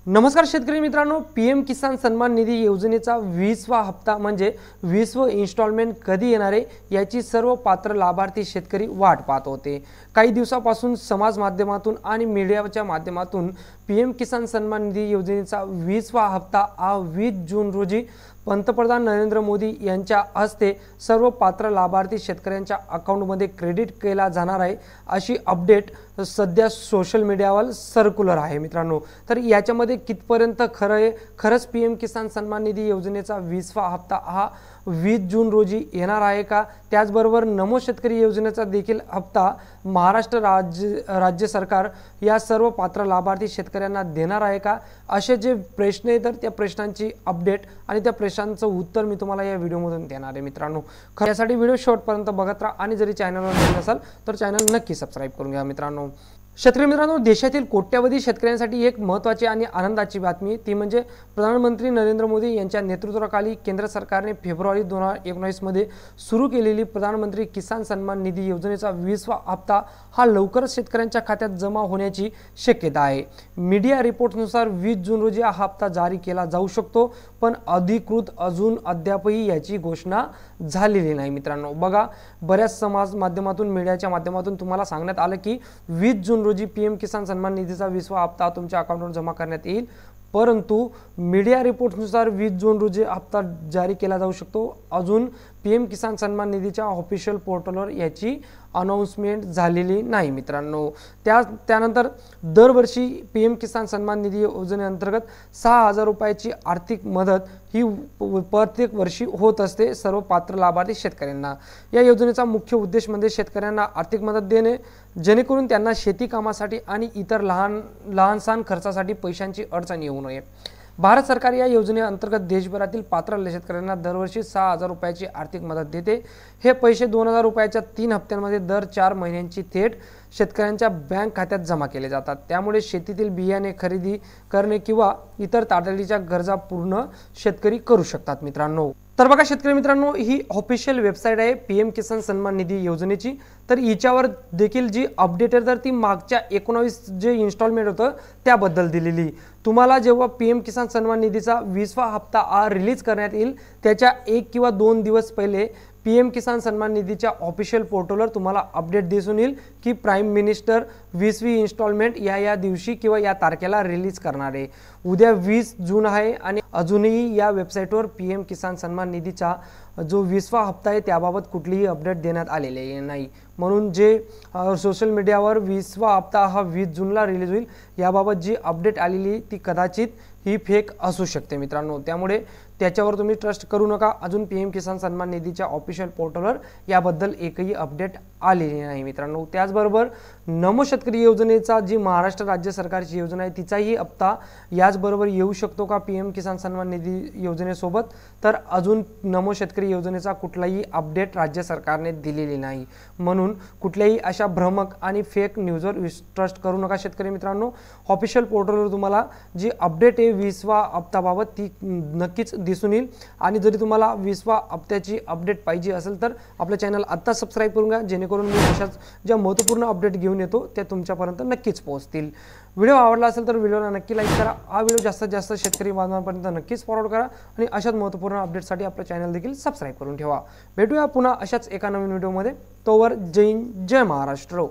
नमस्कार शेतकरी मित्रांनो, पीएम किसान सन्मान निधी योजनेचा 20वा हप्ता म्हणजे 20व इन्स्टॉलमेंट कधी येणार आहे याची सर्व पात्र लाभार्थी शेतकरी वाट पाहत होते। काही दिवसापासून समाज माध्यमातून आणि मीडियाच्या माध्यमातून पीएम किसान सन्मान निधी योजनेचा 20वा हप्ता 20 जून रोजी पंतप्रधान नरेंद्र मोदी यांच्या हस्ते सर्व पात्र लाभार्थी शेतकऱ्यांच्या अकाउंटमध्ये क्रेडिट केला जाणार आहे अशी अपडेट सध्या सोशल मीडियावर सर्क्युलर आहे मित्रांनो। तर याच्यामध्ये कितपर्यंत खरं आहे, खरंच पीएम किसान सन्मान निधी योजनेचा 20वा हप्ता हा 20 जून रोजी येणार आहे का? त्याचबरोबर नमो शेतकरी योजनेचा देखील हप्ता महाराष्ट्र राज्य सरकार या सर्व पात्र लाभार्थी शेतकऱ्यांना देणार आहे का? असे जे प्रश्न आहेत तर त्या प्रश्नांची अपडेट आणि त्या प्रश्नांचं उत्तर मी तुम्हाला या व्हिडिओमधून देणार आहे मित्रांनो। यासाठी व्हिडिओ शेवटपर्यंत बघत राहा आणि जरी चॅनलवर नवीन असाल तर चॅनल नक्की सबस्क्राइब करून घ्या मित्रांनो। शेतकरी मित्रांनो, देशातील कोट्यावधी शेतकऱ्यांसाठी एक महत्त्वाची आणि आनंदाची बातमी ती म्हणजे प्रधानमंत्री नरेंद्र मोदी यांच्या नेतृत्वाखाली केंद्र सरकारने फेब्रुवारी 2019 मध्ये सुरू केलेली प्रधानमंत्री किसान सन्मान निधी योजनेचा 20वा हप्ता हा लवकरच शेतकऱ्यांच्या खात्यात जमा होण्याची शक्यता आहे। मीडिया रिपोर्ट्सनुसार 20 जून रोजी हा हप्ता जारी केला जाऊ शकतो, पण अधिकृत अजून अद्यापही याची घोषणा झालेली नाही मित्रांनो। बघा, बऱ्याच समाज माध्यमातून मीडियाच्या माध्यमातून तुम्हाला सांगण्यात आलं की 20 जून रोजी पीएम किसान सन्मान निधीचा 20वा हप्ता तुमच्या अकाउंटवर जमा करण्यात येईल, परंतु मीडिया रिपोर्ट्सनुसार 20 जून रोजी हप्ता जारी केला जाऊ शकतो। अजून पीएम किसान सन्मान निधीच्या ऑफिशियल पोर्टलवर याची अनाउन्समेंट झालेली नाही मित्रांनो। त्यानंतर दरवर्षी पीएम किसान सन्मान निधी योजनेअंतर्गत 6,000 रुपयाची आर्थिक मदत ही प्रत्येक वर्षी होत असते सर्व पात्र लाभार्थी शेतकऱ्यांना। या योजनेचा मुख्य उद्देश म्हणजे शेतकऱ्यांना आर्थिक मदत देणे, जेणेकरून त्यांना शेती कामासाठी आणि इतर लहानसहान खर्चासाठी पैशांची अडचण येऊ नये। भारत सरकार या योजनेअंतर्गत देशभरातील पात्र शेतकऱ्यांना दरवर्षी 6,000 रुपयाची आर्थिक मदत देते। हे पैसे 2,000 रुपयाच्या 3 हप्त्यांमध्ये दर 4 महिन्यांची थेट शेतकऱ्यांच्या बँक खात्यात जमा केले जातात। त्यामुळे शेतीतील बियाणे खरेदी करणे किंवा इतर तातडीच्या गरजा पूर्ण शेतकरी करू शकतात मित्रांनो। तर बघा शेतकरी मित्रांनो, ही ऑफिशियल वेबसाईट आहे पीएम किसान सन्मान निधी योजनेची। तर हिच्यावर देखील जी अपडेट आहे तर ती मागच्या 19 जे इन्स्टॉलमेंट होतं त्याबद्दल दिलेली। तुम्हाला जेव्हा पीएम किसान सन्मान निधीचा 20वा हप्ता रिलीज करण्यात येईल त्याच्या 1 किंवा 2 दिवस पहिले पीएम किसान सन्मान निधीच्या ऑफिशियल पोर्टलवर तुम्हाला अपडेट दिसून येईल की प्राइम मिनिस्टर 20वी इन्स्टॉलमेंट या दिवशी किंवा या तारखेला रिलीज करणार आहे। उद्या 20 जून आहे आणि अजूनही या वेबसाईटवर पीएम किसान सन्मान निधीचा जो 20वा हप्ता आहे त्याबाबत कुठलीही अपडेट देण्यात आलेली नाही। म्हणून जे सोशल मीडियावर 20वा हप्ता हा 20 जूनला रिलीज होईल याबाबत जी अपडेट आलेली ती कदाचित ही फेक असू शकते मित्रांनो। त्यामुळे त्याच्यावर तुम्ही ट्रस्ट करू नका। अजून पीएम किसान सन्मान निधीच्या ऑफिशियल पोर्टलवर याबद्दल एकही अपडेट आलेली नाही मित्रांनो। त्याचबरोबर नमो शेतकरी योजनेचा जी महाराष्ट्र राज्य सरकारची योजना आहे तिचाही हप्ता याचबरोबर येऊ शकतो का पीएम किसान सन्मान निधी योजनेसोबत? तर अजून नमो शेतकरी योजनेचा कुठलाही अपडेट राज्य सरकारने दिलेली नाही। म्हणून कुठल्याही अशा भ्रामक आणि फेक न्यूजवर ट्रस्ट करू नका शेतकरी मित्रांनो। ऑफिशियल पोर्टलवर तुम्हाला जी अपडेट आहे 20वा हप्त्याबाबत ती नक्कीच दिसून येईल। आणि जरी तुम्हाला 20वा हप्त्याची अपडेट पाहिजे असेल तर आपलं चॅनल आत्ता सबस्क्राइब करून घ्या, जेणेकरून मी अशाच ज्या महत्त्वपूर्ण अपडेट घेऊन येतो त्या तुमच्यापर्यंत नक्कीच पोहोचतील। व्हिडिओ आवडला असेल तर व्हिडिओला नक्की लाईक करा। हा व्हिडिओ जास्तीत जास्त शेतकरी बांधवांपर्यंत नक्कीच फॉरवर्ड करा आणि अशाच महत्त्वपूर्ण अपडेटसाठी आपलं चॅनल देखील सबस्क्राइब करून ठेवा। भेटूया पुन्हा अशाच एका नवीन व्हिडिओमध्ये। तोवर जय हिंद, जय महाराष्ट्र।